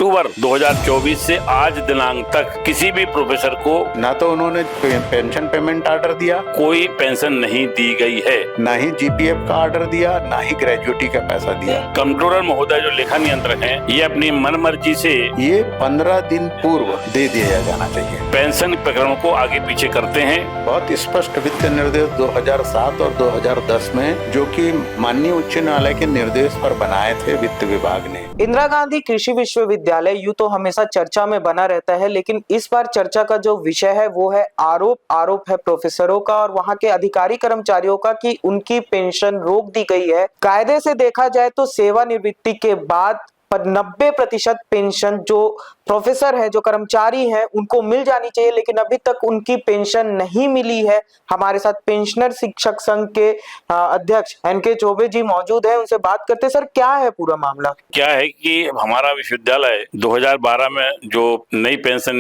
अक्टूबर 2024 से आज दिनांक तक किसी भी प्रोफेसर को ना तो उन्होंने पेंशन पेमेंट ऑर्डर दिया, कोई पेंशन नहीं दी गई है, ना ही जीपीएफ का ऑर्डर दिया, ना ही ग्रेजुएटी का पैसा दिया। कंट्रोलर महोदय जो लेखा नियंत्रक हैं, ये अपनी मनमर्जी से ये 15 दिन पूर्व दे दिया जाना चाहिए। पेंशन प्रकरणों को आगे पीछे करते हैं। बहुत स्पष्ट वित्त निर्देश 2007 और 2010 में, जो कि माननीय उच्च न्यायालय के निर्देश पर बनाए थे वित्त विभाग ने। इंदिरा गांधी कृषि विश्वविद्यालय यूं तो हमेशा चर्चा में बना रहता है, लेकिन इस बार चर्चा का जो विषय है वो है आरोप है प्रोफेसरों का और वहां के अधिकारी कर्मचारियों का कि उनकी पेंशन रोक दी गई है। कायदे से देखा जाए तो सेवानिवृत्ति के बाद पर 90% पेंशन जो प्रोफेसर है, जो कर्मचारी हैं, उनको मिल जानी चाहिए, लेकिन अभी तक उनकी पेंशन नहीं मिली है। हमारे साथ पेंशनर शिक्षक संघ के अध्यक्ष एनके चौबे जी मौजूद हैं, उनसे बात करते हैं। सर, क्या है पूरा मामला? क्या है कि हमारा विश्वविद्यालय 2012 में जो नई पेंशन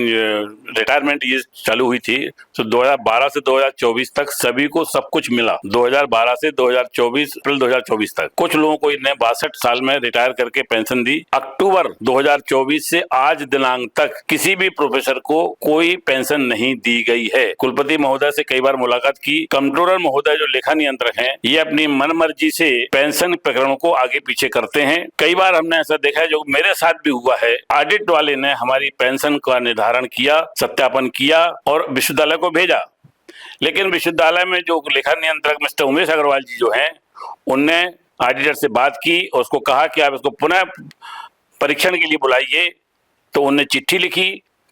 रिटायरमेंट ये चालू हुई थी, तो 2012 से 2024 तक सभी को सब कुछ मिला। 2012 से 2024 अप्रैल 2024 तक कुछ लोगों को इन्हें 62 साल में रिटायर करके पेंशन दी। अक्टूबर 2024 से आज दिनांक तक किसी भी प्रोफेसर को कोई पेंशन नहीं दी गई है। कुलपति महोदय से कई बार मुलाकात की। कंट्रोलर महोदय जो लेखा नियंत्रक हैं, ये अपनी मनमर्जी से पेंशन प्रकरणों को आगे पीछे करते हैं। कई बार हमने ऐसा देखा है, जो मेरे साथ भी हुआ है। ऑडिट वाले ने हमारी पेंशन का निर्धारण किया, सत्यापन किया और विश्वविद्यालय को भेजा, लेकिन विश्वविद्यालय में जो लेखा नियंत्रक मिस्टर उमेश अग्रवाल जी जो हैं, उनने ऑडिटर से बात की और उसको कहा कि आप इसको पुनः परीक्षण के लिए बुलाइए। तो उनने चिट्ठी लिखी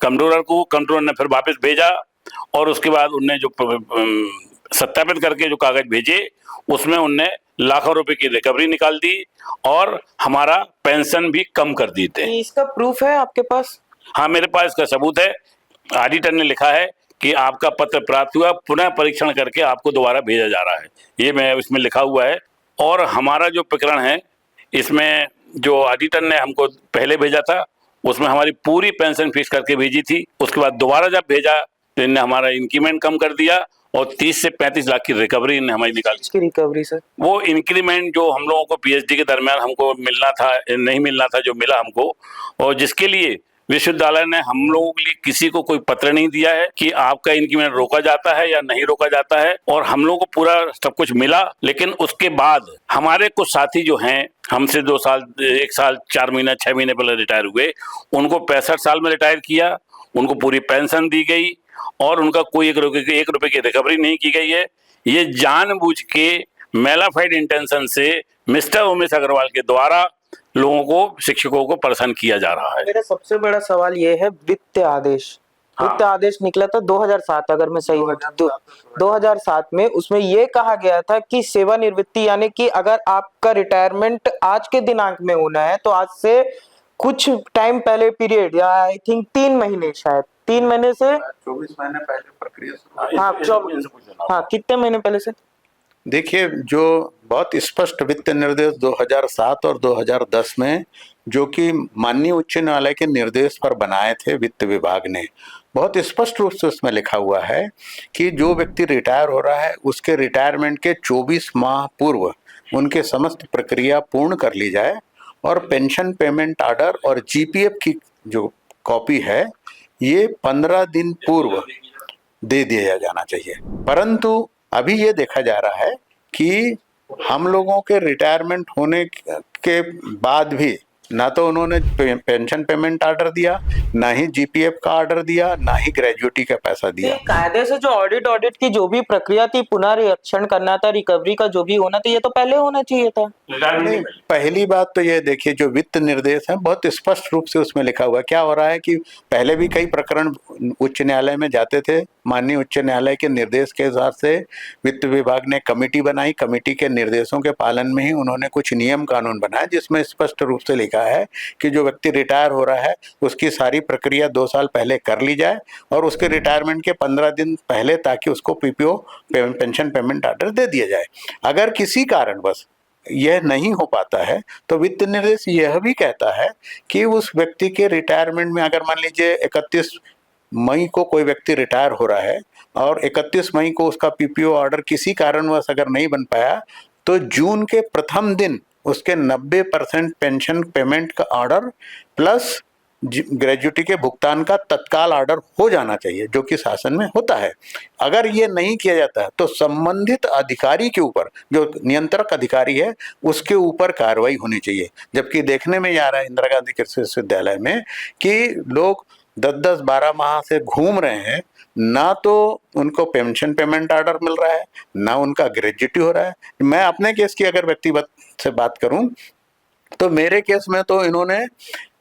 कंट्रोलर को, कंट्रोलर ने फिर वापस भेजा और उसके बाद उनने जो सत्यापित करके जो कागज भेजे, उसमें उनने लाखों रुपए की रिकवरी निकाल दी और हमारा पेंशन भी कम कर दी थे। इसका प्रूफ है आपके पास? हाँ, मेरे पास इसका सबूत है। ऑडिटर ने लिखा है कि आपका पत्र प्राप्त हुआ, पुनः परीक्षण करके आपको दोबारा भेजा जा रहा है। ये मैं इसमें लिखा हुआ है। और हमारा जो प्रकरण है, इसमें जो ऑडिटर ने हमको पहले भेजा था, उसमें हमारी पूरी पेंशन फीस करके भेजी थी। उसके बाद दोबारा जब भेजा तो इन्हें हमारा इंक्रीमेंट कम कर दिया और 30 से 35 लाख की रिकवरी इन्हें हमारी निकाली। इसकी रिकवरी सर? वो इंक्रीमेंट जो हम लोगों को पीएचडी के दरमियान हमको मिलना था, नहीं मिलना था, जो मिला हमको, और जिसके लिए विश्वविद्यालय ने हम लोगों के लिए किसी को कोई पत्र नहीं दिया है कि आपका इंक्रीमेंट रोका जाता है या नहीं रोका जाता है, और हम लोगों को पूरा सब कुछ मिला। लेकिन उसके बाद हमारे कुछ साथी जो हैं, हमसे 2 साल, 1 साल 4 महीने 6 महीने पहले रिटायर हुए, उनको 65 साल में रिटायर किया, उनको पूरी पेंशन दी गई और उनका कोई 1 रुपए की रिकवरी नहीं की गई है। ये जानबूझ के मेलाफाइड इंटेंशन से मिस्टर उमेश अग्रवाल के द्वारा लोगों को, शिक्षकों को परेशान किया जा रहा है। मेरा सबसे बड़ा सवाल ये है, वित्त आदेश, हाँ। वित्त आदेश निकला था 2007, अगर मैं सही हूँ, 2007 में। उसमें ये कहा गया था कि सेवानिवृत्ति, यानी कि अगर आपका रिटायरमेंट आज के दिनांक में होना है तो आज से कुछ टाइम पहले पीरियड, या आई थिंक 3 महीने, शायद 3 महीने से 24 महीने पहले प्रक्रिया। हाँ, कितने महीने पहले से? देखिए, जो बहुत स्पष्ट वित्त निर्देश 2007 और 2010 में, जो कि माननीय उच्च न्यायालय के निर्देश पर बनाए थे वित्त विभाग ने, बहुत स्पष्ट रूप से उसमें लिखा हुआ है कि जो व्यक्ति रिटायर हो रहा है, उसके रिटायरमेंट के 24 माह पूर्व उनके समस्त प्रक्रिया पूर्ण कर ली जाए और पेंशन पेमेंट ऑर्डर और जीपीएफ की जो कॉपी है, ये 15 दिन पूर्व दे दिया जाना चाहिए। परंतु अभी ये देखा जा रहा है कि हम लोगों के रिटायरमेंट होने के बाद भी ना तो उन्होंने पेंशन पेमेंट ऑर्डर दिया, ना ही जीपीएफ का ऑर्डर दिया, ना ही ग्रेजुएटी का पैसा दिया। कायदे से जो ऑडिट की जो भी प्रक्रिया थी, पुनरीक्षण करना था, रिकवरी का जो भी होना था, ये तो पहले होना चाहिए था। नहीं, पहली बात तो ये देखिए, जो वित्त निर्देश है बहुत स्पष्ट रूप से उसमें लिखा हुआ है। क्या हो रहा है कि पहले भी कई प्रकरण उच्च न्यायालय में जाते थे, माननीय उच्च न्यायालय के निर्देश के हिसाब से वित्त विभाग ने कमेटी बनाई, कमेटी के निर्देशों के पालन में ही उन्होंने कुछ नियम कानून बनाए, जिसमें स्पष्ट रूप से लिखा है कि जो व्यक्ति रिटायर हो रहा है उसकी सारी प्रक्रिया 2 साल पहले कर ली जाए और उसके रिटायरमेंट के 15 दिन पहले, ताकि उसको पीपीओ पेंशन पेमेंट ऑर्डर दे दिया जाए। अगर किसी कारणवश यह नहीं हो पाता है तो वित्त निर्देश यह भी कहता है कि उस व्यक्ति के रिटायरमेंट में, अगर मान लीजिए 31 मई को कोई व्यक्ति रिटायर हो रहा है और 31 मई को उसका पीपीओ ऑर्डर किसी कारणवश अगर नहीं बन पाया, तो जून के प्रथम दिन उसके 90% पेंशन पेमेंट का ऑर्डर प्लस ग्रेजुटी के भुगतान का तत्काल ऑर्डर हो जाना चाहिए, जो कि शासन में होता है। अगर ये नहीं किया जाता है तो संबंधित अधिकारी के ऊपर, जो नियंत्रक अधिकारी है, उसके ऊपर कार्रवाई होनी चाहिए। जबकि देखने में आ रहा है इंदिरा गांधी कृषि विश्वविद्यालय में कि लोग 10-10, 12 माह से घूम रहे हैं, ना तो उनको पेंशन पेमेंट ऑर्डर मिल रहा है, ना उनका ग्रेजुटी हो रहा है। मैं अपने केस की अगर व्यक्तिगत से बात करूं तो मेरे केस में तो इन्होंने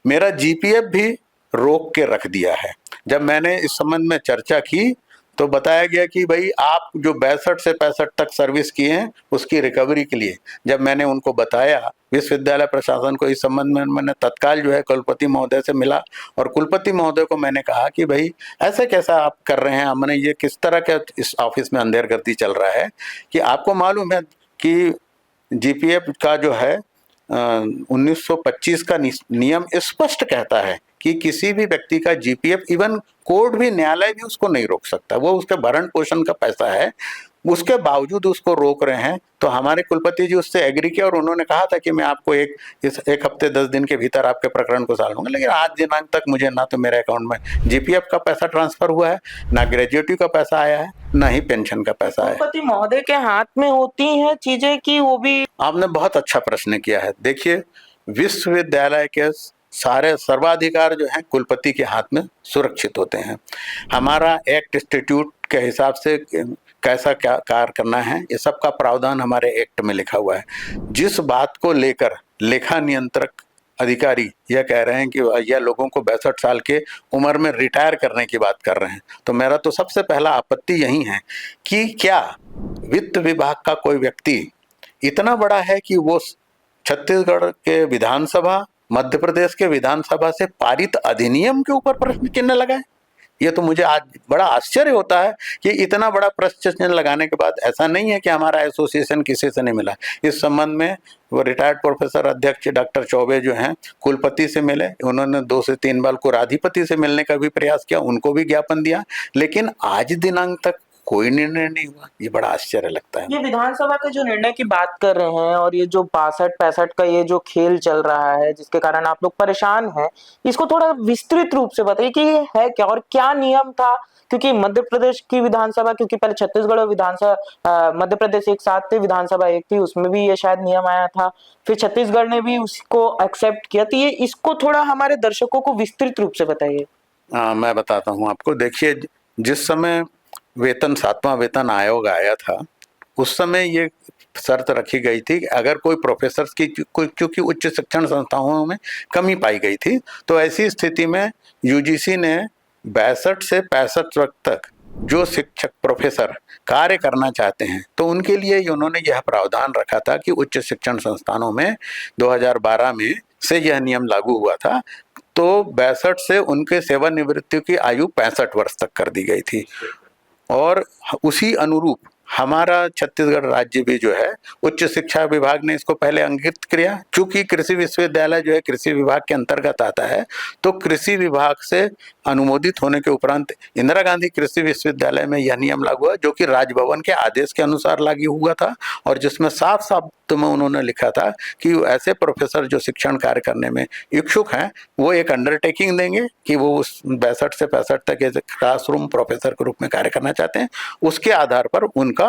मेरा जीपीएफ भी रोक के रख दिया है। जब मैंने इस संबंध में चर्चा की तो बताया गया कि भाई आप जो 62 से 65 तक सर्विस किए हैं उसकी रिकवरी के लिए, जब मैंने उनको बताया विश्वविद्यालय प्रशासन को, इस संबंध में मैंने तत्काल जो है कुलपति महोदय से मिला और कुलपति महोदय को मैंने कहा कि भाई ऐसे कैसा आप कर रहे हैं, हमने ये किस तरह का इस ऑफिस में अंधेरगर्दी चल रहा है कि आपको मालूम है कि जीपीएफ का जो है 1925 का नियम स्पष्ट कहता है कि किसी भी व्यक्ति का जीपीएफ, इवन कोर्ट भी, न्यायालय भी उसको नहीं रोक सकता, वो उसके भरण पोषण का पैसा है, उसके बावजूद उसको रोक रहे हैं। तो हमारे कुलपति जी उससे एग्री किया और उन्होंने कहा था कि मैं आपको एक हफ्ते 10 दिन के भीतर आपके प्रकरण को सॉल्व लूंगा। लेकिन आज दिनांक तक मुझे ना तो मेरे अकाउंट में जीपीएफ का पैसा ट्रांसफर हुआ है, ना ग्रेजुएटी का पैसा आया है, ना ही पेंशन का पैसा आया है। कुलपति महोदय के हाथ में होती हैं चीजें कि वो भी? आपने बहुत अच्छा प्रश्न किया है। देखिए, विश्वविद्यालय के सारे सर्वाधिकार जो है कुलपति के हाथ में सुरक्षित होते हैं। हमारा एक्ट इंस्टीट्यूट के हिसाब से कैसा क्या कार्य करना है, ये सब का प्रावधान हमारे एक्ट में लिखा हुआ है। जिस बात को लेकर लेखा नियंत्रक अधिकारी यह कह रहे हैं कि यह लोगों को 62 साल के उम्र में रिटायर करने की बात कर रहे हैं, तो मेरा तो सबसे पहला आपत्ति यही है कि क्या वित्त विभाग का कोई व्यक्ति इतना बड़ा है कि वो छत्तीसगढ़ के विधानसभा, मध्य प्रदेश के विधानसभा से पारित अधिनियम के ऊपर प्रश्न चिन्ह लगाए? ये तो मुझे आज बड़ा आश्चर्य होता है कि इतना बड़ा प्रश्न चिन्ह लगाने के बाद ऐसा नहीं है कि हमारा एसोसिएशन किसी से नहीं मिला। इस संबंध में वो रिटायर्ड प्रोफेसर अध्यक्ष डॉक्टर चौबे जो हैं कुलपति से मिले, उन्होंने 2 से 3 बार कुलाधिपति से मिलने का भी प्रयास किया, उनको भी ज्ञापन दिया, लेकिन आज दिनांक तक कोई निर्णय नहीं हुआ। ये बड़ा आश्चर्य लगता है। ये विधानसभा के जो निर्णय की बात कर रहे हैं और ये जो 62-65 का ये जो खेल चल रहा है जिसके कारण आप लोग परेशान हैं, इसको थोड़ा विस्तृत रूप से बताइए कि ये है क्या और क्या नियम था? क्योंकि मध्य प्रदेश की विधानसभा, क्योंकि पहले छत्तीसगढ़ और विधानसभा मध्य प्रदेश एक साथ थे, विधानसभा एक थी, उसमें भी ये शायद नियम आया था, फिर छत्तीसगढ़ ने भी उसको एक्सेप्ट किया। तो ये इसको थोड़ा हमारे दर्शकों को विस्तृत रूप से बताइए। मैं बताता हूँ आपको। देखिए, जिस समय 7वां वेतन आयोग आया था, उस समय ये शर्त रखी गई थी कि अगर कोई प्रोफेसर की क्योंकि उच्च शिक्षण संस्थाओं में कमी पाई गई थी, तो ऐसी स्थिति में यूजीसी ने 62 से 65 तक जो शिक्षक प्रोफेसर कार्य करना चाहते हैं, तो उनके लिए उन्होंने यह प्रावधान रखा था कि उच्च शिक्षण संस्थानों में 2012 में से यह नियम लागू हुआ था, तो 62 से उनके सेवानिवृत्ति की आयु 65 वर्ष तक कर दी गई थी। और उसी अनुरूप हमारा छत्तीसगढ़ राज्य भी जो है उच्च शिक्षा विभाग ने इसको पहले अंकित किया। चूंकि कृषि विश्वविद्यालय जो है कृषि विभाग के अंतर्गत आता है, तो कृषि विभाग से अनुमोदित होने के उपरांत इंदिरा गांधी कृषि विश्वविद्यालय में यह नियम लागू हुआ, जो कि राजभवन के आदेश के अनुसार लागू हुआ था और जिसमें साफ साफ में उन्होंने लिखा था कि ऐसे प्रोफेसर जो शिक्षण कार्य करने में इच्छुक हैं, वो एक अंडरटेकिंग देंगे कि वो उस 62 से 65 तक एज क्लासरूम प्रोफेसर के रूप में कार्य करना चाहते हैं। उसके आधार पर उनका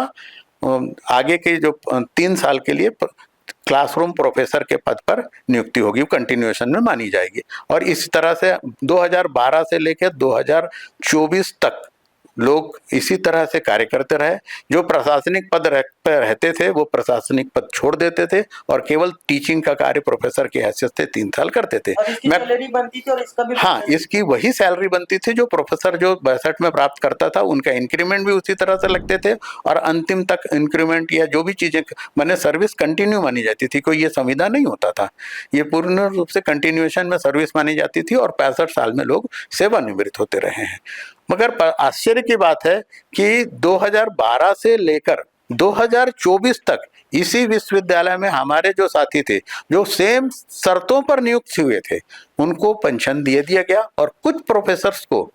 आगे के जो 3 साल के लिए क्लासरूम प्रोफेसर के पद पर नियुक्ति होगी, कंटिन्यूएशन में मानी जाएगी। और इस तरह से 2012 से लेकर 2024 तक लोग इसी तरह से कार्य करते रहे। जो प्रशासनिक पद रहते थे वो प्रशासनिक पद छोड़ देते थे और केवल टीचिंग का कार्य प्रोफेसर की हैसियत से 3 साल करते थे। और इसकी सैलरी बनती थी और इसका भी? हाँ, इसकी वही सैलरी बनती थी जो प्रोफेसर जो 62 में प्राप्त करता था, उनका इंक्रीमेंट भी उसी तरह से लगते थे और अंतिम तक इंक्रीमेंट या जो भी चीजें मैंने सर्विस कंटिन्यू मानी जाती थी। कोई ये संविदा नहीं होता था, ये पूर्ण रूप से कंटिन्यूएशन में सर्विस मानी जाती थी और 65 साल में लोग सेवानिवृत्त होते रहे हैं। मगर आश्चर्य की बात है कि 2012 से लेकर 2024 तक इसी विश्वविद्यालय में हमारे जो साथी थे जो सेम शर्तों पर नियुक्त हुए थे, उनको पेंशन दे दिया गया और कुछ प्रोफेसर्स को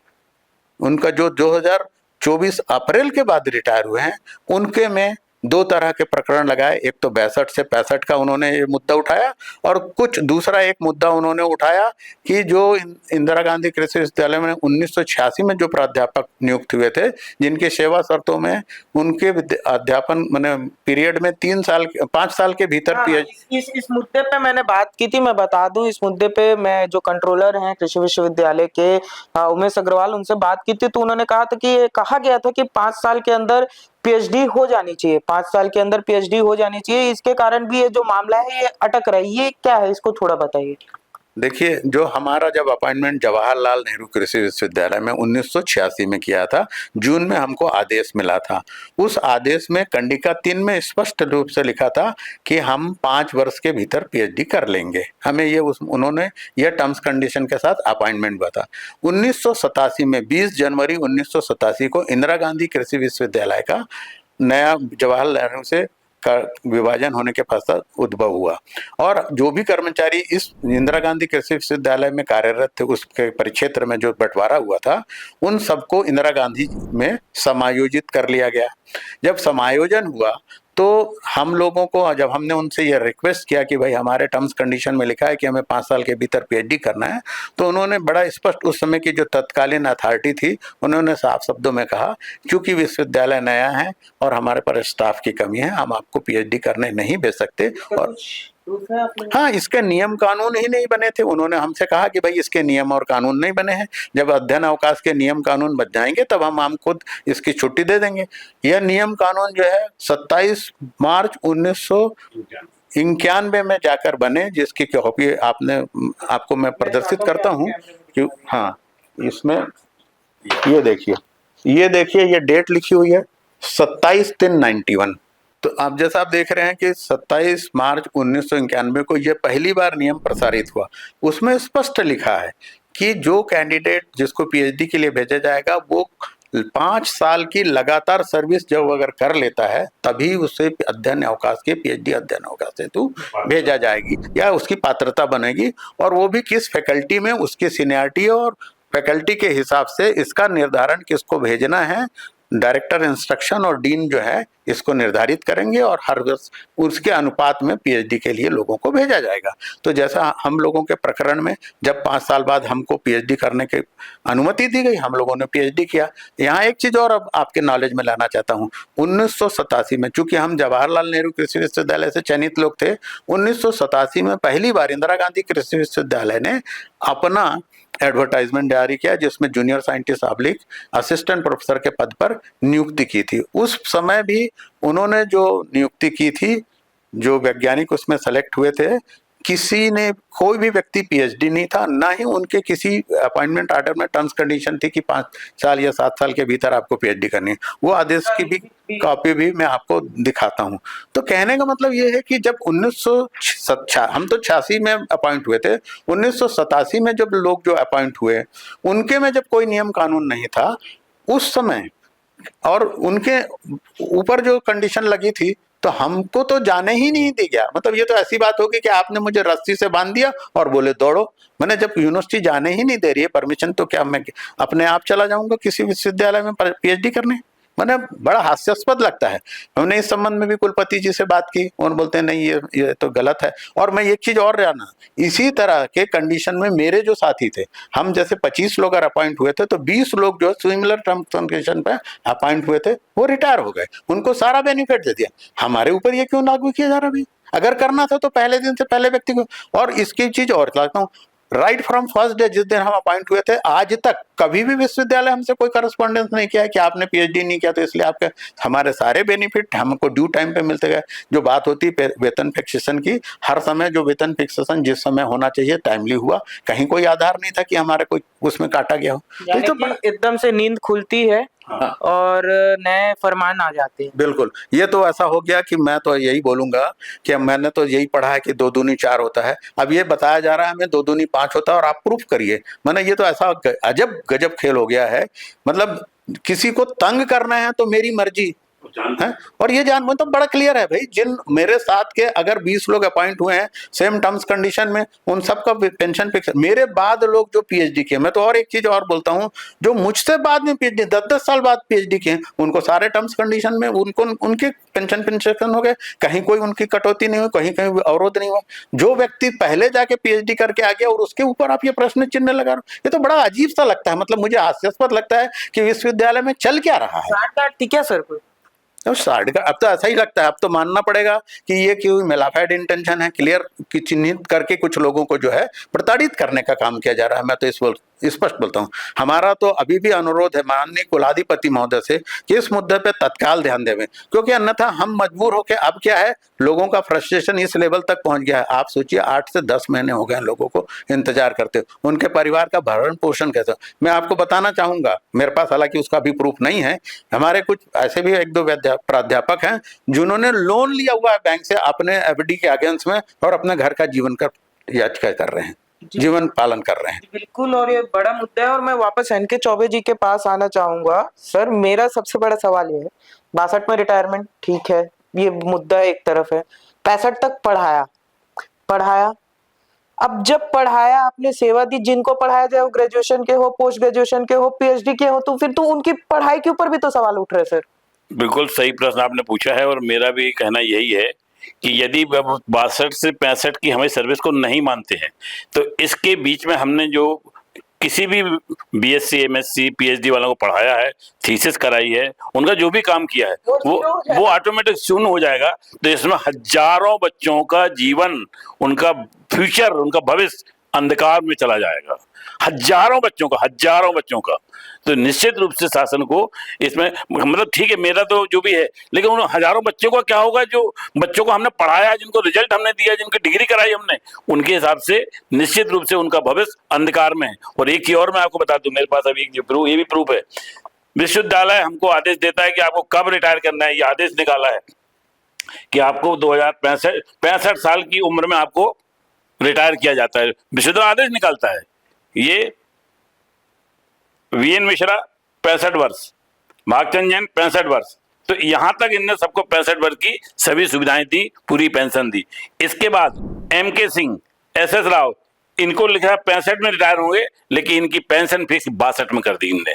उनका जो 2024 अप्रैल के बाद रिटायर हुए हैं, उनके में दो तरह के प्रकरण लगाए। एक तो 62 से 65 का उन्होंने ये मुद्दा उठाया, और कुछ दूसरा एक मुद्दा उन्होंने उठाया कि जो इंदिरा गांधी कृषि विश्वविद्यालय में 1986 में जो प्राध्यापक नियुक्त हुए थे, जिनके सेवा शर्तों में उनके अध्यापन मैंने पीरियड में 5 साल के भीतर हाँ, पीएचडी। इस मुद्दे पे मैंने बात की थी। मैं बता दूं, इस मुद्दे पे मैं जो कंट्रोलर हैं कृषि विश्वविद्यालय के उमेश अग्रवाल, उनसे बात की थी, तो उन्होंने कहा था कि ये कहा गया था कि 5 साल के अंदर पीएचडी हो जानी चाहिए, 5 साल के अंदर पीएचडी हो जानी चाहिए। इसके कारण भी ये जो मामला है ये अटक रहा है, ये क्या है, इसको थोड़ा बताइए। देखिए, जो हमारा जब अपॉइंटमेंट जवाहरलाल नेहरू कृषि विश्वविद्यालय में 1986 में किया था, जून में हमको आदेश मिला था। उस आदेश में कंडिका 3 में स्पष्ट रूप से लिखा था कि हम 5 वर्ष के भीतर पीएचडी कर लेंगे। हमें ये उन्होंने ये टर्म्स कंडीशन के साथ अपॉइंटमेंट बता। 1987 में 20 जनवरी 1987 को इंदिरा गांधी कृषि विश्वविद्यालय का नया जवाहरलाल नेहरू से का विभाजन होने के पश्चात उद्भव हुआ, और जो भी कर्मचारी इस इंदिरा गांधी कृषि विश्वविद्यालय में कार्यरत थे, उसके परिक्षेत्र में जो बंटवारा हुआ था, उन सबको इंदिरा गांधी में समायोजित कर लिया गया। जब समायोजन हुआ तो हम लोगों को, जब हमने उनसे ये रिक्वेस्ट किया कि भाई हमारे टर्म्स कंडीशन में लिखा है कि हमें 5 साल के भीतर पीएचडी करना है, तो उन्होंने बड़ा स्पष्ट, उस समय की जो तत्कालीन अथॉरिटी थी, उन्होंने साफ शब्दों में कहा, क्योंकि विश्वविद्यालय नया है और हमारे पास स्टाफ की कमी है, हम आपको पीएचडी करने नहीं भेज सकते। और हाँ, इसके नियम कानून ही नहीं बने थे। उन्होंने हमसे कहा कि भाई इसके नियम और कानून नहीं बने हैं, जब अध्ययन अवकाश के नियम कानून बन जाएंगे तब हम खुद इसकी छुट्टी दे देंगे। यह नियम कानून जो है 27 मार्च 1991 में जाकर बने, जिसकी कॉपी आपको मैं प्रदर्शित करता हूँ। हाँ, इसमें ये देखिए, ये डेट लिखी हुई है 27/3/91। तो आप जैसा आप देख रहे हैं कि 27 मार्च 1991 को यह पहली बार नियम प्रसारित हुआ। उसमें स्पष्ट लिखा है कि जो कैंडिडेट जिसको पीएचडी के लिए भेजा जाएगा, वो 5 साल की लगातार सर्विस जब अगर कर लेता है, तभी उसे अध्ययन अवकाश के पीएचडी अध्ययन अवकाश हेतु भेजा जाएगी, या उसकी पात्रता बनेगी। और वो भी किस फैकल्टी में, उसकी सीनियरिटी और फैकल्टी के हिसाब से इसका निर्धारण किसको भेजना है, डायरेक्टर इंस्ट्रक्शन और डीन जो है इसको निर्धारित करेंगे, और हर वर्ष उसके अनुपात में पीएचडी के लिए लोगों को भेजा जाएगा। तो जैसा हम लोगों के प्रकरण में जब 5 साल बाद हमको पीएचडी करने की अनुमति दी गई, हम लोगों ने पीएचडी किया। यहाँ एक चीज और अब आपके नॉलेज में लाना चाहता हूँ। 1987 में, चूंकि हम जवाहरलाल नेहरू कृषि विश्वविद्यालय से चयनित लोग थे, 1987 में पहली बार इंदिरा गांधी कृषि विश्वविद्यालय ने अपना एडवर्टाइजमेंट जारी किया, जिसमें junior scientist oblique assistant professor के पद पर नियुक्ति की थी। उस समय भी उन्होंने जो नियुक्ति की थी, जो वैज्ञानिक उसमें सेलेक्ट हुए थे, किसी ने, कोई भी व्यक्ति पीएचडी नहीं था, ना ही उनके किसी अपॉइंटमेंट ऑर्डर में टर्म्स कंडीशन थी कि 5 साल या 7 साल के भीतर आपको पीएचडी करनी है। वो आदेश की भी कॉपी भी मैं आपको दिखाता हूँ। तो कहने का मतलब ये है कि जब हम तो 86 में अपॉइंट हुए थे, 1987 में जब लोग जो अपॉइंट हुए, उनके में जब कोई नियम कानून नहीं था उस समय, और उनके ऊपर जो कंडीशन लगी थी, तो हमको तो जाने ही नहीं दी गया। मतलब ये तो ऐसी बात होगी कि आपने मुझे रस्सी से बांध दिया और बोले दौड़ो। मैंने, जब यूनिवर्सिटी जाने ही नहीं दे रही है परमिशन, तो क्या मैं अपने आप चला जाऊंगा किसी विश्वविद्यालय में पीएचडी करने? मैंने, बड़ा हास्यास्पद लगता है। हमने इस संबंध में भी कुलपति जी से बात की, और बोलते हैं नहीं, ये तो गलत है। और मैं एक चीज और जाना, इसी तरह के कंडीशन में मेरे जो साथी थे, हम जैसे 25 लोग अगर अपॉइंट हुए थे, तो 20 लोग जो सिमिलर टर्म कंडीशन पे अपॉइंट हुए थे, वो रिटायर हो गए, उनको सारा बेनिफिट दे दिया। हमारे ऊपर ये क्यों लागू किया जा रहा है? अगर करना था तो पहले दिन से पहले व्यक्ति को। और इसकी चीज और बताता हूँ, राइट फ्रॉम फर्स्ट डे, जिस दिन हम अपॉइंट हुए थे, आज तक कभी भी विश्वविद्यालय हमसे कोई करस्पॉन्डेंस नहीं किया है कि आपने पीएचडी नहीं किया तो इसलिए आपके, हमारे सारे बेनिफिट हमको ड्यू टाइम पे मिलते गए। जो बात होती है वेतन फिक्सेशन की, हर समय जो वेतन फिक्सेशन जिस समय होना चाहिए टाइमली हुआ, कहीं कोई आधार नहीं था कि हमारे कोई उसमें काटा गया हो। तो एकदम से नींद खुलती है। हाँ। और नए फरमान आ जाते हैं। बिल्कुल, ये तो ऐसा हो गया कि मैं तो यही बोलूंगा कि मैंने तो यही पढ़ा है कि 2 दूनी 4 होता है। अब ये बताया जा रहा है हमें 2 दूनी 5 होता है, और आप प्रूफ करिए। मैंने, ये तो ऐसा अजब गजब खेल हो गया है। मतलब किसी को तंग करना है तो मेरी मर्जी, हैं। और ये जान तो बड़ा क्लियर है भाई, जिन मेरे साथ के अगर 20 लोग अपॉइंट हुए हैं सेम टर्म्स कंडीशन में, उन सबका पेंशन फिक्स। मेरे बाद लोग जो पीएचडी किए, मैं तो और एक चीज और बोलता हूं, जो मुझसे बाद में पीएचडी 10-10 साल बाद पीएचडी किए, उनको सारे टर्म्स कंडीशन में उनको उनके पेंशन हो गए, कहीं कोई उनकी कटौती नहीं हुई, कहीं कहीं अवरोध नहीं हुआ। जो व्यक्ति पहले जाके पीएचडी करके आ गया और उसके ऊपर आप ये प्रश्न चिन्ह लगा रहे हो, ये तो बड़ा अजीब सा लगता है। मतलब मुझे हास्यास्पद लगता है कि विश्वविद्यालय में चल क्या रहा है। ठीक है सर, कोई तो साठ का अब तो ऐसा ही लगता है। अब तो मानना पड़ेगा कि ये क्यों मेलाफाइड इंटेंशन है, क्लियर कि चिन्हित करके कुछ लोगों को जो है प्रताड़ित करने का काम किया जा रहा है। मैं तो स्पष्ट बोलता हूँ, हमारा तो अभी भी अनुरोध है माननीय कुलाधिपति महोदय से कि इस मुद्दे पे तत्काल ध्यान देवें, क्योंकि अन्यथा हम मजबूर होकर, अब क्या है, लोगों का फ्रस्ट्रेशन इस लेवल तक पहुंच गया है। आप सोचिए 8 से 10 महीने हो गए लोगों को इंतजार करते, उनके परिवार का भरण पोषण कैसा। मैं आपको बताना चाहूंगा, मेरे पास हालांकि उसका भी प्रूफ नहीं है, हमारे कुछ ऐसे भी 1-2 प्राध्यापक हैं जिन्होंने लोन लिया हुआ है बैंक से अपने एफडी के अगेंस्ट में, और अपने घर का जीवन का याचिका कर रहे हैं, जीवन पालन कर रहे हैं। बिल्कुल, और ये बड़ा मुद्दा है। और मैं वापस एनके चौबे जी के पास आना चाहूंगा। सर, मेरा सबसे बड़ा सवाल ये है, 62 में रिटायरमेंट, ठीक है, ये मुद्दा एक तरफ है। 65 तक पढ़ाया, अब जब पढ़ाया, आपने सेवा दी, जिनको पढ़ाया जाए वो ग्रेजुएशन के हो, पोस्ट ग्रेजुएशन के हो, पीएचडी के हो, तो फिर तो उनकी पढ़ाई के ऊपर भी तो सवाल उठ रहे सर। बिल्कुल सही प्रश्न आपने पूछा है, और मेरा भी कहना यही है कि यदि 62 से 65 की हमें सर्विस को नहीं मानते हैं, तो इसके बीच में हमने जो किसी भी बीएससी, एमएससी, पीएचडी वालों को पढ़ाया है, थीसिस कराई है, उनका जो भी काम किया है वो ऑटोमेटिक शून्य हो जाएगा। तो इसमें हजारों बच्चों का जीवन, उनका फ्यूचर, उनका भविष्य अंधकार में चला जाएगा। हजारों बच्चों का। तो निश्चित रूप से शासन को इसमें, मतलब ठीक है मेरा तो जो भी है, लेकिन उन हजारों बच्चों का क्या होगा जो बच्चों को हमने पढ़ाया, जिनको रिजल्ट हमने दिया, जिनकी डिग्री कराई हमने, उनके हिसाब से निश्चित रूप से उनका भविष्य अंधकार में है। और एक ही और मैं आपको बता दूं, मेरे पास अभी ये भी प्रूफ है, विश्वविद्यालय हमको आदेश देता है कि आपको कब रिटायर करना है। ये आदेश निकाला है कि आपको 65 साल की उम्र में आपको रिटायर किया जाता है, विश्वविद्यालय आदेश निकालता है। ये वीएन मिश्रा 65 वर्ष, भागचंद जैन 65 वर्ष, तो यहां तक इनने सबको 65 वर्ष की सभी सुविधाएं दी, पूरी पेंशन दी। इसके बाद एमके सिंह, एसएस राव, इनको लिखा 65 में रिटायर होंगे, लेकिन इनकी पेंशन फिक्स 62 में कर दी इनने,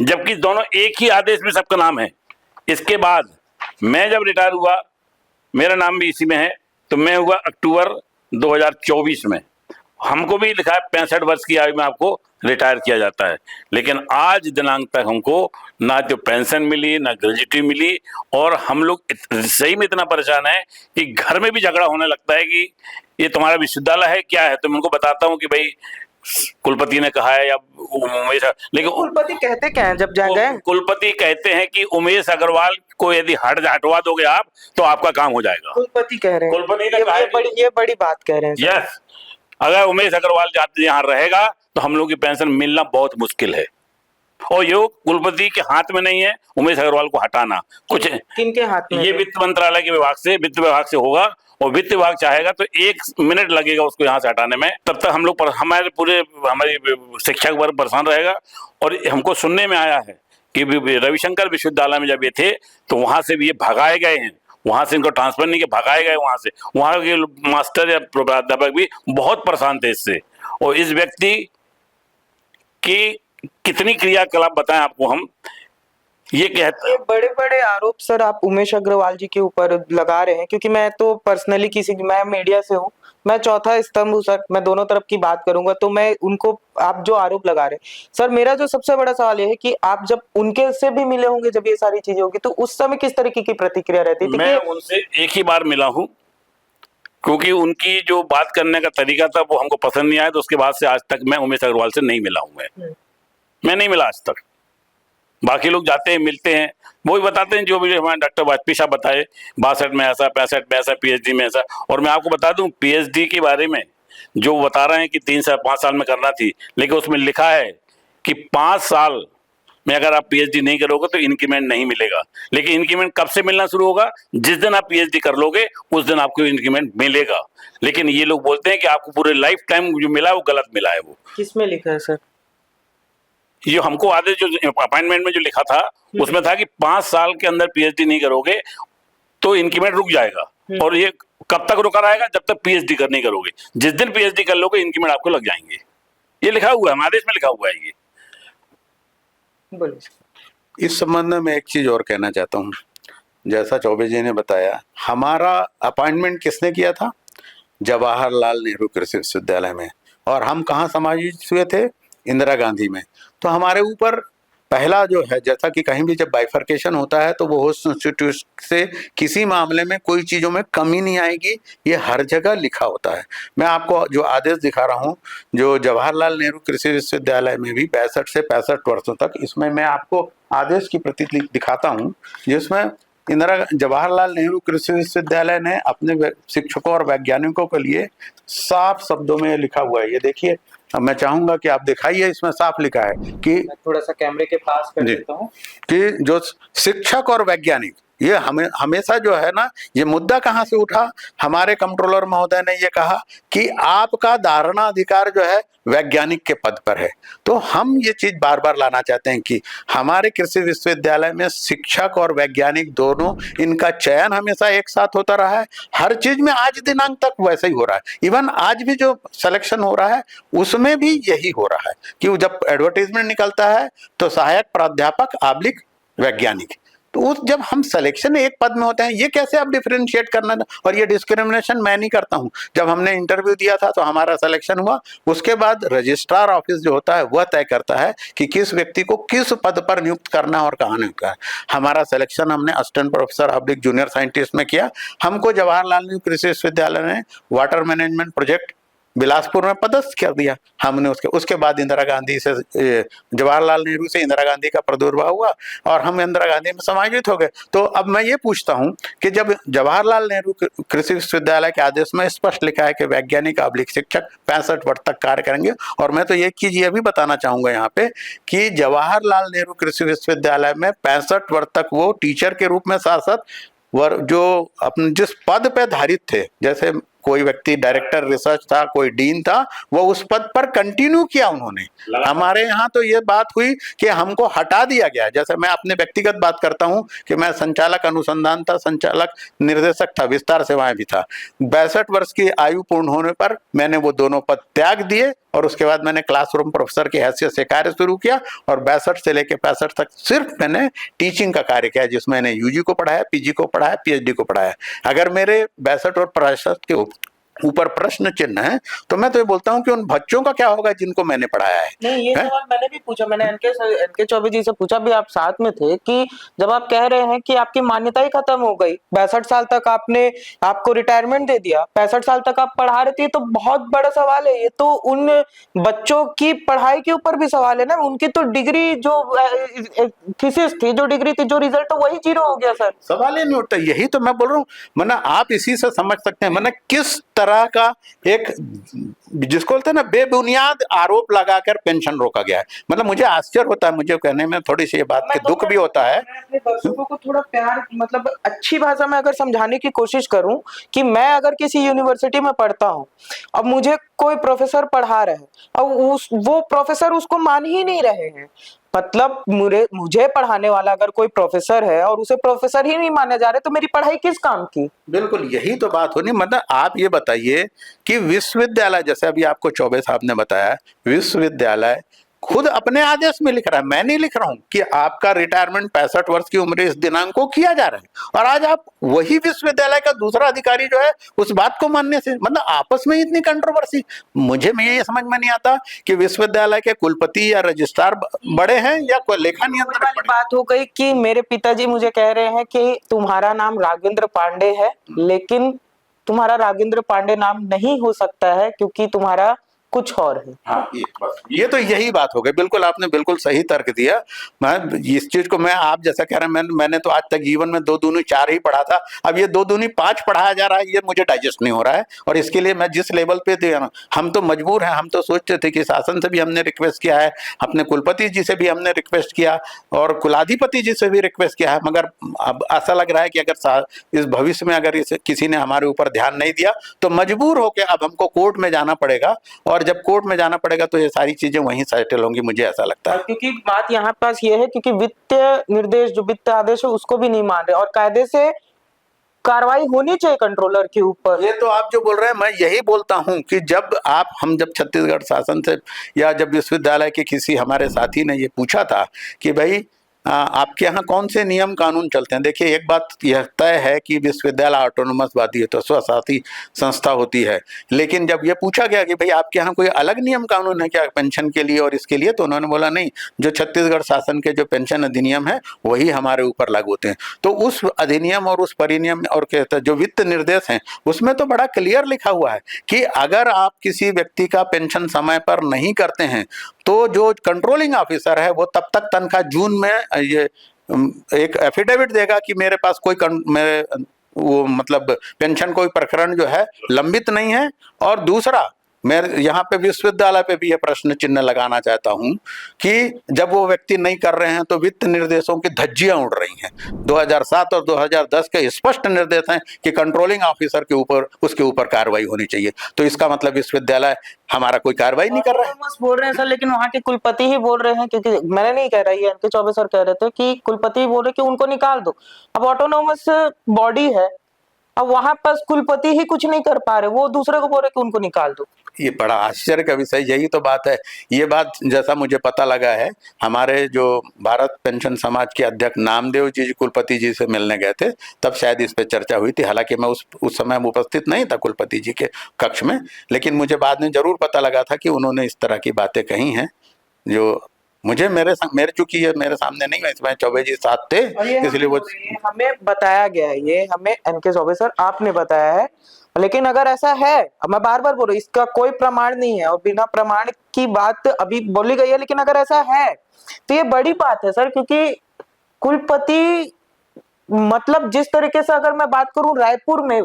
जबकि दोनों एक ही आदेश में सबका नाम है। इसके बाद मैं जब रिटायर हुआ, मेरा नाम भी इसी में है, तो मैं हुआ अक्टूबर 2024 में, हमको भी लिखा है 65 वर्ष की आयु में आपको रिटायर किया जाता है। लेकिन आज दिनांक तक हमको ना तो पेंशन मिली, ना ग्रेजुटी मिली, और हम लोग सही में इतना परेशान है कि घर में भी झगड़ा होने लगता है कि ये तुम्हारा विश्वविद्यालय है क्या है। तो मैं उनको बताता हूँ कि भाई कुलपति ने कहा है, या उमेश, लेकिन कुलपति कहते क्या है जब जाएंगे? कुलपति कहते हैं कि उमेश अग्रवाल को यदि हटवा दोगे आप तो आपका काम हो जाएगा। कुलपति कह रहे हैं, कुलपति ने कहा, ये बड़ी बात कह रहे हैं। यस, अगर उमेश अग्रवाल यहाँ रहेगा तो हम लोग की पेंशन मिलना बहुत मुश्किल है, और ये कुलपति के हाथ में नहीं है उमेश अग्रवाल को हटाना। कुछ किनके हाथ में? ये वित्त मंत्रालय के विभाग से, वित्त विभाग से होगा, और वित्त विभाग चाहेगा तो 1 मिनट लगेगा उसको यहाँ से हटाने में। तब तक हम लोग हमारी शिक्षा वर्ग परेशान रहेगा। और हमको सुनने में आया है कि रविशंकर विश्वविद्यालय में जब ये थे तो वहां से भी ये भगाए गए हैं, वहां से इनको ट्रांसफर नहीं किया, भगाए गए वहां से। वहां के मास्टर या प्राध्यापक भी बहुत परेशान थे इससे। और इस व्यक्ति की कितनी क्रियाकलाप बताएं आपको हम, ये कहते ये बड़े बड़े आरोप सर आप उमेश अग्रवाल जी के ऊपर लगा रहे हैं, क्योंकि मैं तो पर्सनली मैं मीडिया से हूँ, मैं चौथा स्तंभ हूँ सर, मैं दोनों तरफ की बात करूंगा। तो मैं उनको, आप जो आरोप लगा रहे हैं सर, मेरा जो सबसे बड़ा सवाल ये है कि आप जब उनके से भी मिले होंगे, जब ये सारी चीजें होगी, तो उस समय किस तरीके की प्रतिक्रिया रहती थी? मैं उनसे एक ही बार मिला हूँ, क्योंकि उनकी जो बात करने का तरीका था वो हमको पसंद नहीं आया। तो उसके बाद से आज तक मैं उमेश अग्रवाल से नहीं मिला हूँ। मैं नहीं मिला आज तक। बाकी लोग जाते हैं, मिलते हैं, वो भी बताते हैं जो भी हमारे डॉक्टर वाजपेयी साहब बताए, 62 में ऐसा, 65 में ऐसा, पीएचडी में ऐसा। और मैं आपको बता दूं, पीएचडी के बारे में जो बता रहे हैं कि 3 से 5 साल में करना थी, लेकिन उसमें लिखा है कि 5 साल में अगर आप पीएचडी नहीं करोगे तो इंक्रीमेंट नहीं मिलेगा। लेकिन इंक्रीमेंट कब से मिलना शुरू होगा? जिस दिन आप पीएचडी कर लोगे उस दिन आपको इंक्रीमेंट मिलेगा। लेकिन ये लोग बोलते हैं कि आपको पूरे लाइफ टाइम जो मिला है वो गलत मिला है। वो किसमें लिखा है सर? ये हमको आदेश जो अपॉइंटमेंट में जो लिखा था उसमें था कि 5 साल के अंदर पीएचडी नहीं करोगे तो इंक्रीमेंट रुक जाएगा, और ये कब तक रुका रहेगा, जब तक पीएचडी नहीं करोगे। जिस दिन पीएचडी कर लोगे इंक्रीमेंट आपको लग जाएंगे। ये लिखा हुआ है, हमारे आदेश में लिखा हुआ है ये। बोलिए। इस संबंध में एक चीज और कहना चाहता हूँ। जैसा चौबे जी ने बताया, हमारा अपॉइंटमेंट किसने किया था? जवाहरलाल नेहरू कृषि विश्वविद्यालय में। और हम कहाँ समायोजित हुए थे? इंदिरा गांधी में। तो हमारे ऊपर पहला जो है, जैसा कि कहीं भी जब बाइफर्केशन होता है तो वो होस्ट इंस्टीट्यूट से किसी मामले में कोई चीज़ों में कमी नहीं आएगी, ये हर जगह लिखा होता है। मैं आपको जो आदेश दिखा रहा हूँ, जो जवाहरलाल नेहरू कृषि विश्वविद्यालय में भी 65 से 65 वर्षों तक, इसमें मैं आपको आदेश की प्रति दिखाता हूँ, जिसमें जवाहरलाल नेहरू कृषि विश्वविद्यालय ने अपने शिक्षकों और वैज्ञानिकों के लिए साफ शब्दों में लिखा हुआ है। ये देखिए, अब मैं चाहूंगा कि आप दिखाइए, इसमें साफ लिखा है कि मैं थोड़ा सा कैमरे के पास कर देता हूँ कि जो शिक्षक और वैज्ञानिक, ये हमेशा जो है ना, ये मुद्दा कहाँ से उठा? हमारे कंट्रोलर महोदय ने ये कहा कि आपका धारणा अधिकार जो है वैज्ञानिक के पद पर है। तो हम ये चीज बार बार लाना चाहते हैं कि हमारे कृषि विश्वविद्यालय में शिक्षक और वैज्ञानिक दोनों, इनका चयन हमेशा एक साथ होता रहा है। हर चीज में आज दिनांक तक वैसे ही हो रहा है। इवन आज भी जो सिलेक्शन हो रहा है उसमें भी यही हो रहा है कि जब एडवर्टाइजमेंट निकलता है तो सहायक प्राध्यापक / वैज्ञानिक, तो उस जब हम सिलेक्शन एक पद में होते हैं, ये कैसे आप डिफरेंशिएट करना? और ये डिस्क्रिमिनेशन मैं नहीं करता हूँ। जब हमने इंटरव्यू दिया था तो हमारा सिलेक्शन हुआ, उसके बाद रजिस्ट्रार ऑफिस जो होता है वह तय करता है कि किस व्यक्ति को किस पद पर नियुक्त करना और कहाँ नियुक्त करना। हमारा सिलेक्शन हमने असिस्टेंट प्रोफेसर / जूनियर साइंटिस्ट में किया। हमको जवाहरलाल नेहरू कृषि विश्वविद्यालय ने वाटर मैनेजमेंट प्रोजेक्ट बिलासपुर में पदस्थ कर दिया हमने। उसके बाद इंदिरा गांधी से, जवाहरलाल नेहरू से इंदिरा गांधी का प्रादुर्भाव हुआ और हम इंदिरा गांधी में समायोजित हो गए। तो अब मैं ये पूछता हूं कि जब जवाहरलाल नेहरू कृषि विश्वविद्यालय के आदेश में स्पष्ट लिखा है कि वैज्ञानिक / शिक्षक 65 वर्ष तक कार्य करेंगे, और मैं तो एक चीज ये भी बताना चाहूंगा यहाँ पे कि जवाहरलाल नेहरू कृषि विश्वविद्यालय में 65 वर्ष तक वो टीचर के रूप में साथ जो अपने जिस पद पे धारित थे, जैसे कोई व्यक्ति डायरेक्टर रिसर्च था, कोई डीन था, वो उस पद पर कंटिन्यू किया उन्होंने। हमारे यहाँ तो ये बात हुई कि हमको हटा दिया गया। जैसे मैं अपने व्यक्तिगत बात करता हूँ कि मैं संचालक अनुसंधान था, संचालक निर्देशक था, विस्तार सेवाएं भी था। 62 वर्ष की आयु पूर्ण होने पर मैंने वो दोनों पद त्याग दिए और उसके बाद मैंने क्लासरूम प्रोफेसर की हैसियत से कार्य शुरू किया और 62 से लेकर 65 तक सिर्फ मैंने टीचिंग का कार्य किया, जिसमें मैंने यूजी को पढ़ाया, पीजी को पढ़ाया, पीएचडी को पढ़ाया। अगर मेरे 62 और 65 के ऊपर प्रश्न चिन्ह है तो मैं तो ये बोलता हूँ कि उन बच्चों का क्या होगा जिनको मैंने पढ़ाया है। नहीं, ये सवाल मैंने भी पूछा, मैंने एनके चौबे जी से पूछा भी, आप साथ में थे, कि जब आप कह रहे हैं कि आपकी मान्यता ही खत्म हो गई, 62 साल तक आपको रिटायरमेंट दे दिया, 65 साल तक आप पढ़ा रहे थे, तो बहुत बड़ा सवाल है ये। तो उन बच्चों की पढ़ाई के ऊपर भी सवाल है ना, उनकी तो डिग्री जो थीसिस थी, जो डिग्री थी, जो रिजल्ट, वही 0 हो गया सर। सवाल ही नहीं उठता। यही तो मैं बोल रहा हूँ, मना आप इसी से समझ सकते हैं मना किस तरह का एक, जिसको बोलते हैं ना, बेबुनियाद आरोप लगाकर पेंशन रोका गया है। मतलब मुझे आश्चर्य होता है, मुझे कहने में थोड़ी सी ये बात की दुख भी होता है। मैं अपने दर्शकों को थोड़ा प्यार, मतलब अच्छी भाषा में अगर समझाने की कोशिश करूं कि मैं अगर किसी यूनिवर्सिटी में पढ़ता हूं, अब मुझे कोई प्रोफेसर पढ़ा रहे हैं, अब वो प्रोफेसर उसको मान ही नहीं रहे हैं, मतलब मुझे पढ़ाने वाला अगर कोई प्रोफेसर है और उसे प्रोफेसर ही नहीं माना जा रहा, तो मेरी पढ़ाई किस काम की? बिल्कुल यही तो बात होनी। मतलब आप ये बताइए कि विश्वविद्यालय, जैसे अभी आपको चौबे साहब ने बताया, विश्वविद्यालय खुद अपने आदेश में लिख रहा है, मैं नहीं लिख रहा हूं कि आपका रिटायरमेंट 65 वर्ष की उम्र इस दिनांक को किया जा रहा है, और आज आप वही विश्वविद्यालय का दूसरा अधिकारी जो है उस बात को मानने से, मतलब आपस में इतनी कंट्रोवर्सी। मुझे ये समझ में नहीं आता कि विश्वविद्यालय के कुलपति या रजिस्ट्रार बड़े हैं या कोई लेखा नियंत्रक वाली बात हो गई कि मेरे पिताजी मुझे कह रहे हैं कि तुम्हारा नाम राघवेंद्र पांडे है, लेकिन तुम्हारा राघवेंद्र पांडे नाम नहीं हो सकता है क्योंकि तुम्हारा कुछ और है। हाँ, ये तो यही बात हो गई। बिल्कुल आपने बिल्कुल सही तर्क दिया। मैं इस चीज को, मैं आप जैसा कह रहे हैं, मैंने तो आज तक जीवन में 2 दूनी 4 ही पढ़ा था, अब ये 2 दूनी 5 पढ़ाया जा रहा है, ये मुझे डाइजेस्ट नहीं हो रहा है। और इसके लिए मैं जिस लेवल पे थे, हम तो मजबूर हैं। हम तो सोचते थे कि शासन से भी हमने रिक्वेस्ट किया है, अपने कुलपति जी से भी हमने रिक्वेस्ट किया और कुलाधिपति जी से भी रिक्वेस्ट किया है, मगर अब ऐसा लग रहा है कि अगर इस भविष्य में अगर किसी ने हमारे ऊपर ध्यान नहीं दिया तो मजबूर होकर अब हमको कोर्ट में जाना पड़ेगा। और और जब कोर्ट में जाना पड़ेगा तो ये सारी चीजें वहीं सेटल होंगी, मुझे ऐसा लगता है। क्योंकि बात यहाँ पास ये है क्योंकि वित्तीय निर्देश जो वित्त आदेश है उसको भी नहीं मान रहे और कायदे से कार्रवाई होनी चाहिए कंट्रोलर के ऊपर। ये तो आप जो बोल रहे हैं, मैं यही बोलता हूं कि जब छत्तीसगढ़ शासन से या जब विश्वविद्यालय के किसी हमारे साथी ने ये पूछा था कि भाई आपके यहाँ कौन से नियम कानून चलते हैं। देखिए, एक बात यह तय है कि विश्वविद्यालय ऑटोनोमस वादी है तो स्वशासी संस्था होती है, लेकिन जब ये पूछा गया कि भाई आपके यहाँ कोई अलग नियम कानून है क्या पेंशन के लिए और इसके लिए, तो उन्होंने बोला नहीं, जो छत्तीसगढ़ शासन के जो पेंशन अधिनियम है वही हमारे ऊपर लागू होते हैं। तो उस अधिनियम और उस परिनियम और जो वित्त निर्देश हैं उसमें तो बड़ा क्लियर लिखा हुआ है कि अगर आप किसी व्यक्ति का पेंशन समय पर नहीं करते हैं तो जो कंट्रोलिंग ऑफिसर है वो तब तक तनख्वाह जून में ये एक एफिडेविट देगा कि मेरे पास कोई मेरे वो मतलब पेंशन कोई प्रकरण जो है लंबित नहीं है। और दूसरा, मैं यहाँ पे विश्वविद्यालय पे भी ये प्रश्न चिन्ह लगाना चाहता हूँ कि जब वो व्यक्ति नहीं कर रहे हैं तो वित्त निर्देशों की धज्जियां उड़ रही हैं। 2007 और 2010 के स्पष्ट निर्देश हैं कि कंट्रोलिंग ऑफिसर के ऊपर उसके ऊपर कार्रवाई होनी चाहिए। तो इसका मतलब विश्वविद्यालय हमारा कोई कार्रवाई नहीं कर रहा है। बोल रहे हैं सर, लेकिन वहाँ के कुलपति ही बोल रहे हैं, क्योंकि मैंने नहीं कह रहा, ये एनके चौबे सर कह रहे थे कि कुलपति बोल रहे कि उनको निकाल दो। अब ऑटोनोमस बॉडी है, अब वहां पर कुलपति ही कुछ नहीं कर पा रहे, वो दूसरे को बोल रहे कि उनको निकाल दो। ये बड़ा आश्चर्य का विषय, यही तो बात है। ये बात जैसा मुझे पता लगा है, हमारे जो भारत पेंशन समाज के अध्यक्ष नामदेव जी कुलपति जी से मिलने गए थे, तब शायद इस पे चर्चा हुई थी। हालांकि मैं उस समय उपस्थित नहीं था कुलपति जी के कक्ष में, लेकिन मुझे बाद में जरूर पता लगा था कि उन्होंने इस तरह की बातें कही हैं जो मेरे चूंकि ये मेरे सामने नहीं है, इसमें चौबे जी साथ थे, इसलिए वो हमें बताया गया है, ये हमें एनके चौबे सर आपने बताया है। लेकिन अगर ऐसा है, अब मैं बार बार बोल रहा हूँ, इसका कोई प्रमाण नहीं है और बिना प्रमाण की बात अभी बोली गई है, लेकिन अगर ऐसा है तो ये बड़ी बात है सर, क्योंकि कुलपति मतलब जिस तरीके से अगर मैं बात करूं रायपुर में,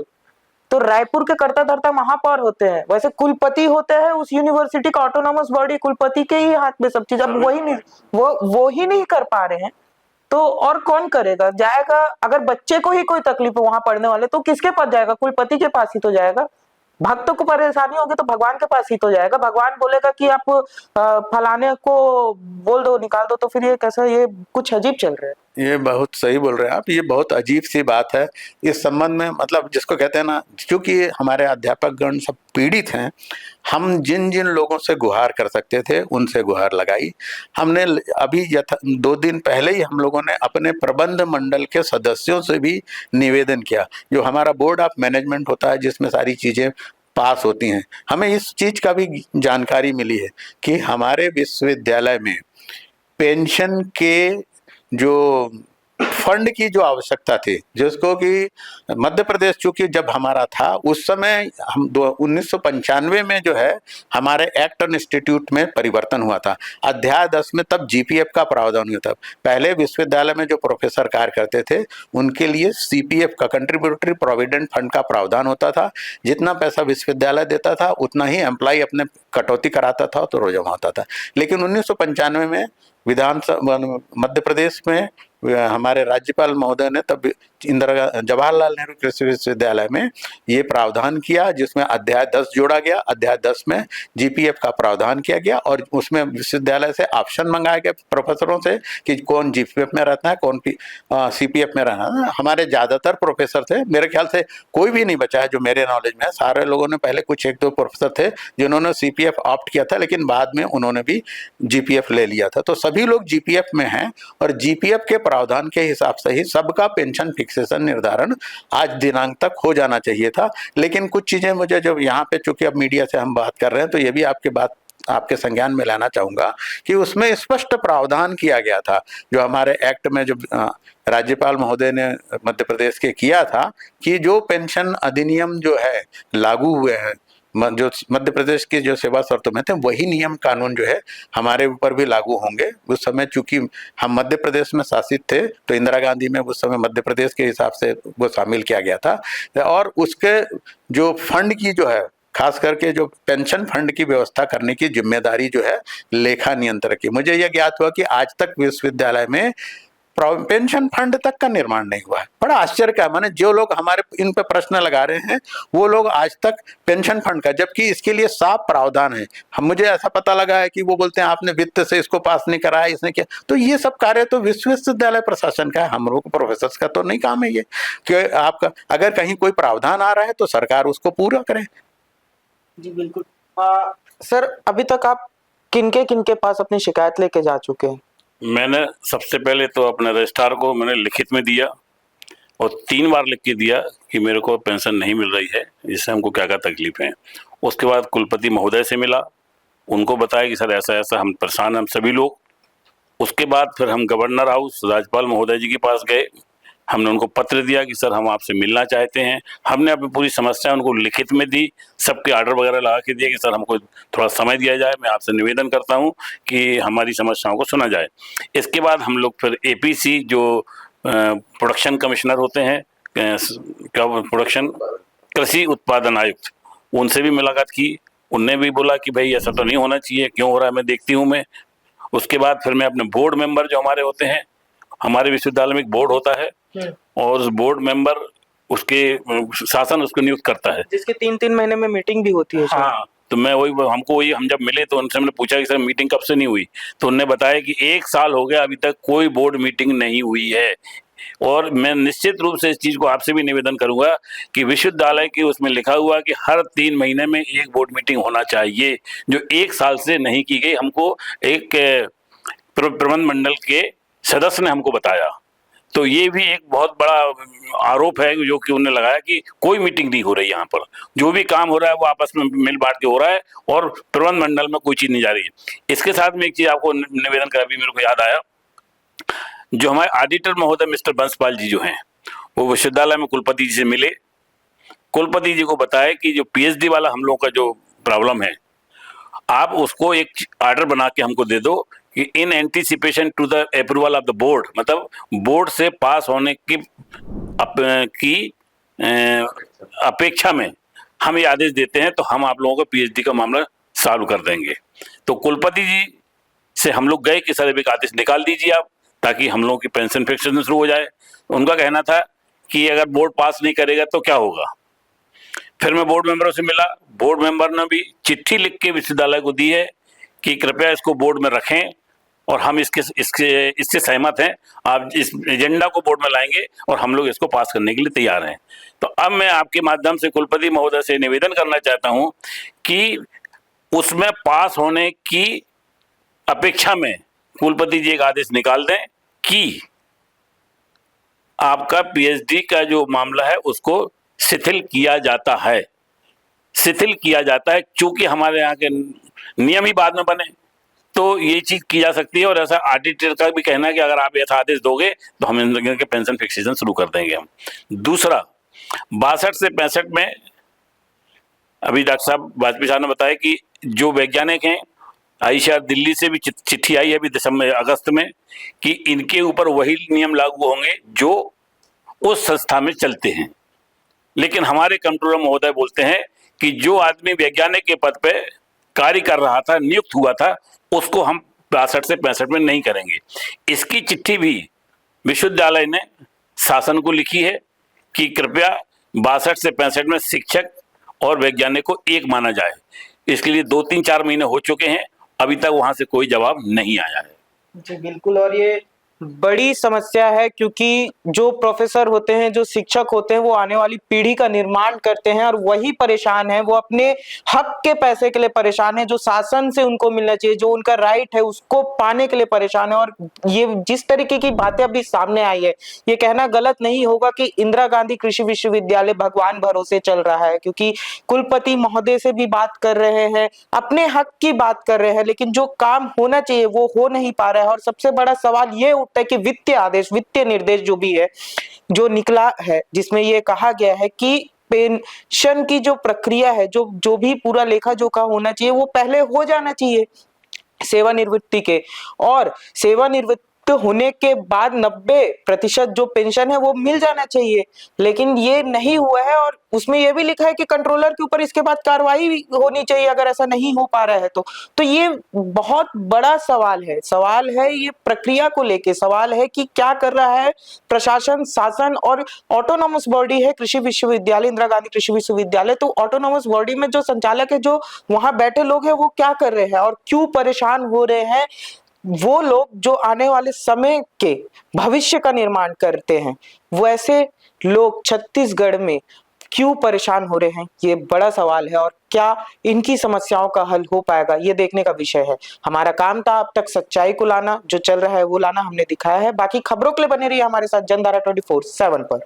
तो रायपुर के कर्ता धर्ता महापौर होते हैं, वैसे कुलपति होते हैं उस यूनिवर्सिटी का ऑटोनोमस बॉडी, कुलपति के ही हाथ में सब चीज। अब वही नहीं, वो ही नहीं कर पा रहे हैं तो और कौन करेगा? जाएगा अगर बच्चे को ही कोई तकलीफ है वहां पढ़ने वाले, तो किसके पास जाएगा? कुलपति के पास ही तो जाएगा। भक्त को परेशानी होगी तो भगवान के पास ही तो जाएगा। भगवान बोलेगा कि आप फलाने को बोल दो, निकाल दो, तो फिर ये कैसा, ये कुछ अजीब चल रहा है। ये बहुत सही बोल रहे हैं आप, ये बहुत अजीब सी बात है। इस संबंध में मतलब जिसको कहते हैं ना, क्योंकि हमारे अध्यापक गण सब पीड़ित हैं, हम जिन जिन लोगों से गुहार कर सकते थे उनसे गुहार लगाई हमने। अभी 2 दिन पहले ही हम लोगों ने अपने प्रबंध मंडल के सदस्यों से भी निवेदन किया। जो हमारा बोर्ड ऑफ मैनेजमेंट होता है जिसमें सारी चीजें पास होती हैं, हमें इस चीज का भी जानकारी मिली है कि हमारे विश्वविद्यालय में पेंशन के जो फंड की जो आवश्यकता थी, जिसको कि मध्य प्रदेश चूंकि जब हमारा था उस समय हम 1995 में जो है हमारे एक्ट एंड इंस्टीट्यूट में परिवर्तन हुआ था। अध्याय 10 में तब जीपीएफ का प्रावधान हुआ था। पहले विश्वविद्यालय में जो प्रोफेसर कार्य करते थे उनके लिए सीपीएफ का, कंट्रीब्यूटरी प्रोविडेंट फंड का प्रावधान होता था। जितना पैसा विश्वविद्यालय देता था उतना ही एम्प्लॉय अपने कटौती कराता था तो जमा होता था। लेकिन 1995 में विधानसभा मध्य प्रदेश में हमारे राज्यपाल महोदय ने तब जवाहरलाल नेहरू कृषि विश्वविद्यालय में ये प्रावधान किया, जिसमें अध्याय 10 जोड़ा गया। अध्याय 10 में जीपीएफ का प्रावधान किया गया और उसमें विश्वविद्यालय से ऑप्शन मंगाया गया प्रोफेसरों से कि कौन जीपीएफ में रहना है, कौन सीपीएफ में रहना है। हमारे ज्यादातर प्रोफेसर थे, मेरे ख्याल से कोई भी नहीं बचा है जो मेरे नॉलेज में है। सारे लोगों ने, पहले कुछ 1-2 प्रोफेसर थे जिन्होंने सीपीएफ ऑप्ट किया था, लेकिन बाद में उन्होंने भी जीपीएफ ले लिया था। तो सभी लोग जीपीएफ में हैं और जीपीएफ के प्रावधान के हिसाब से ही सबका पेंशन फिक्सेशन निर्धारण आज दिनांक तक हो जाना चाहिए था। लेकिन कुछ चीजें मुझे जब यहाँ पे, चूंकि अब मीडिया से हम बात कर रहे हैं तो ये भी आपके संज्ञान में लाना चाहूंगा कि उसमें स्पष्ट प्रावधान किया गया था जो हमारे एक्ट में जो राज्यपाल महोदय ने मध्य प्रदेश के किया था कि जो पेंशन अधिनियम जो है लागू हुए हैं, जो मध्य प्रदेश की जो सेवा शर्तों में थे, वही नियम कानून जो है हमारे ऊपर भी लागू होंगे। उस समय चूंकि हम मध्य प्रदेश में शासित थे तो इंदिरा गांधी में उस समय मध्य प्रदेश के हिसाब से वो शामिल किया गया था। और उसके जो फंड की जो है, खास करके जो पेंशन फंड की व्यवस्था करने की जिम्मेदारी जो है लेखा नियंत्रक की। मुझे यह ज्ञात हुआ कि आज तक विश्वविद्यालय में पेंशन फंड तक का निर्माण नहीं हुआ है। बड़ा आश्चर्य का, माने जो लोग हमारे इन पे प्रश्न लगा रहे हैं वो लोग आज तक पेंशन फंड का, जबकि इसके लिए साफ प्रावधान है। हम, मुझे ऐसा पता लगा है कि वो बोलते हैं आपने वित्त से इसको पास नहीं कराया, इसने किया, तो ये सब कार्य तो विश्वविद्यालय प्रशासन का है, हम लोग प्रोफेसर का तो नहीं काम है ये कि आपका अगर कहीं कोई प्रावधान आ रहा है तो सरकार उसको पूरा करे। जी बिल्कुल। सर, अभी तक आप किनके पास अपनी शिकायत लेके जा चुके हैं? मैंने सबसे पहले तो अपने रजिस्ट्रार को मैंने लिखित में दिया और 3 बार लिख के दिया कि मेरे को पेंशन नहीं मिल रही है, इससे हमको क्या क्या तकलीफ है। उसके बाद कुलपति महोदय से मिला, उनको बताया कि सर ऐसा ऐसा हम परेशान हैं हम सभी लोग। उसके बाद फिर हम गवर्नर हाउस राज्यपाल महोदय जी के पास गए, हमने उनको पत्र दिया कि सर हम आपसे मिलना चाहते हैं। हमने अपनी पूरी समस्या उनको लिखित में दी, सबके ऑर्डर वगैरह लगा के दिए कि सर हमको थोड़ा समय दिया जाए, मैं आपसे निवेदन करता हूं कि हमारी समस्याओं को सुना जाए। इसके बाद हम लोग फिर एपीसी जो प्रोडक्शन कमिश्नर होते हैं, क्या प्रोडक्शन कृषि उत्पादन आयुक्त, उनसे भी मुलाकात की। उनने भी बोला कि भाई ऐसा तो नहीं होना चाहिए, क्यों हो रहा है मैं देखती हूँ मैं। उसके बाद फिर मैं अपने बोर्ड मेंबर जो हमारे होते हैं, हमारे विश्वविद्यालय में एक बोर्ड होता है और उस बोर्ड मेंबर उसके शासन उसको नियुक्त करता है, जिसके 3-3 महीने में मीटिंग भी होती है। हाँ, तो मैं वही हम जब मिले तो उनसे मैंने पूछा कि सर मीटिंग कब से नहीं हुई, तो उन्होंने बताया कि 1 साल हो गया अभी तक कोई बोर्ड मीटिंग नहीं हुई है। और मैं निश्चित रूप से इस चीज को आपसे भी निवेदन करूंगा कि विश्वविद्यालय की उसमें लिखा हुआ कि हर 3 महीने में एक बोर्ड मीटिंग होना चाहिए, जो 1 साल से नहीं की गई। हमको एक प्रबंध मंडल के सदस्य ने हमको बताया, तो ये भी एक बहुत बड़ा आरोप है जो कि उन्होंने लगाया कि कोई मीटिंग नहीं हो रही यहाँ पर, जो भी काम हो रहा है वो आपस में मिल बांट के हो रहा है और प्रबंध मंडल में कोई चीज नहीं जा रही है। इसके साथ में एक चीज आपको निवेदन का भी मेरे को याद आया, जो हमारे ऑडिटर महोदय मिस्टर बंसपाल जी जो हैं, वो विश्वविद्यालय में कुलपति जी से मिले, कुलपति जी को बताया कि जो पीएचडी वाला हम लोग का जो प्रॉब्लम है, आप उसको एक ऑर्डर बना के हमको दे दो कि in anticipation to the approval of the board, मतलब बोर्ड से पास होने की अपेक्षा में हम ये आदेश देते हैं, तो हम आप लोगों को पीएचडी का मामला सॉल्व कर देंगे। तो कुलपति जी से हम लोग गए कि सर एक आदेश निकाल दीजिए आप, ताकि हम लोगों की पेंशन फिक्सेशन शुरू हो जाए। उनका कहना था कि अगर बोर्ड पास नहीं करेगा तो क्या होगा। फिर मैं बोर्ड मेंबरों से मिला, बोर्ड मेंबर ने भी चिट्ठी लिख के विश्वविद्यालय को दी है कि कृपया इसको बोर्ड में रखें और हम इससे सहमत हैं, आप इस एजेंडा को बोर्ड में लाएंगे और हम लोग इसको पास करने के लिए तैयार हैं। तो अब मैं आपके माध्यम से कुलपति महोदय से निवेदन करना चाहता हूं कि उसमें पास होने की अपेक्षा में कुलपति जी एक आदेश निकाल दें कि आपका पीएचडी का जो मामला है उसको शिथिल किया जाता है, शिथिल किया जाता है, क्योंकि हमारे यहाँ के नियम ही बाद में बने तो ये चीज की जा सकती है। और ऐसा ऑडिटर का भी कहना है कि अगर आप ऐसा आदेश दोगे तो हम इनके पेंशन फिक्सेशन शुरू कर देंगे हम। दूसरा, 62 से 65 में अभी डॉक्टर साहब वाजपेयी साहब ने बताया कि जो वैज्ञानिक हैं, आयशा दिल्ली से भी चिट्ठी आई है अभी दिसंबर अगस्त में कि इनके ऊपर वही नियम लागू होंगे जो उस संस्था में चलते हैं। लेकिन हमारे कंट्रोलर महोदय बोलते हैं कि जो आदमी वैज्ञानिक के पद पे कार्य कर रहा था, नियुक्त हुआ था, उसको हम 62 से 65 में नहीं करेंगे। इसकी चिट्ठी भी विश्वविद्यालय ने शासन को लिखी है कि कृपया 62 से 65 में शिक्षक और वैज्ञानिक को एक माना जाए। इसके लिए 2-3-4 महीने हो चुके हैं, अभी तक वहां से कोई जवाब नहीं आया है। जी बिल्कुल, और ये बड़ी समस्या है क्योंकि जो प्रोफेसर होते हैं, जो शिक्षक होते हैं, वो आने वाली पीढ़ी का निर्माण करते हैं और वही परेशान है, वो अपने हक के पैसे के लिए परेशान है, जो शासन से उनको मिलना चाहिए, जो उनका राइट है उसको पाने के लिए परेशान है। और ये जिस तरीके की बातें अभी सामने आई है, ये कहना गलत नहीं होगा कि इंदिरा गांधी कृषि विश्वविद्यालय भगवान भरोसे चल रहा है, क्योंकि कुलपति महोदय से भी बात कर रहे हैं, अपने हक की बात कर रहे हैं, लेकिन जो काम होना चाहिए वो हो नहीं पा रहा है। और सबसे बड़ा सवाल ये उठता है कि वित्तीय आदेश, वित्तीय निर्देश जो भी है, जो निकला है, जिसमें ये कहा गया है कि पेंशन की जो प्रक्रिया है, जो भी पूरा लेखा जोखा होना चाहिए वो पहले हो जाना चाहिए सेवानिवृत्ति के, और सेवानिवृत्ति होने के बाद 90% जो पेंशन है वो मिल जाना चाहिए, लेकिन ये नहीं हुआ है। और उसमें ये भी लिखा है कि कंट्रोलर के ऊपर इसके बाद कार्रवाई होनी चाहिए अगर ऐसा नहीं हो पा रहा है तो ये बहुत बड़ा सवाल है ये प्रक्रिया को लेके, सवाल है कि क्या कर रहा है प्रशासन, शासन। और ऑटोनॉमस बॉडी है कृषि विश्वविद्यालय, इंदिरा गांधी कृषि विश्वविद्यालय, तो ऑटोनॉमस बॉडी में जो संचालक है, जो वहां बैठे लोग हैं, वो क्या कर रहे हैं और क्यों परेशान हो रहे हैं? वो लोग जो आने वाले समय के भविष्य का निर्माण करते हैं, वो ऐसे लोग छत्तीसगढ़ में क्यों परेशान हो रहे हैं? ये बड़ा सवाल है। और क्या इनकी समस्याओं का हल हो पाएगा, ये देखने का विषय है। हमारा काम था अब तक सच्चाई को लाना, जो चल रहा है वो लाना, हमने दिखाया है। बाकी खबरों के लिए बने रहिए हमारे साथ जनधारा 24/7 पर।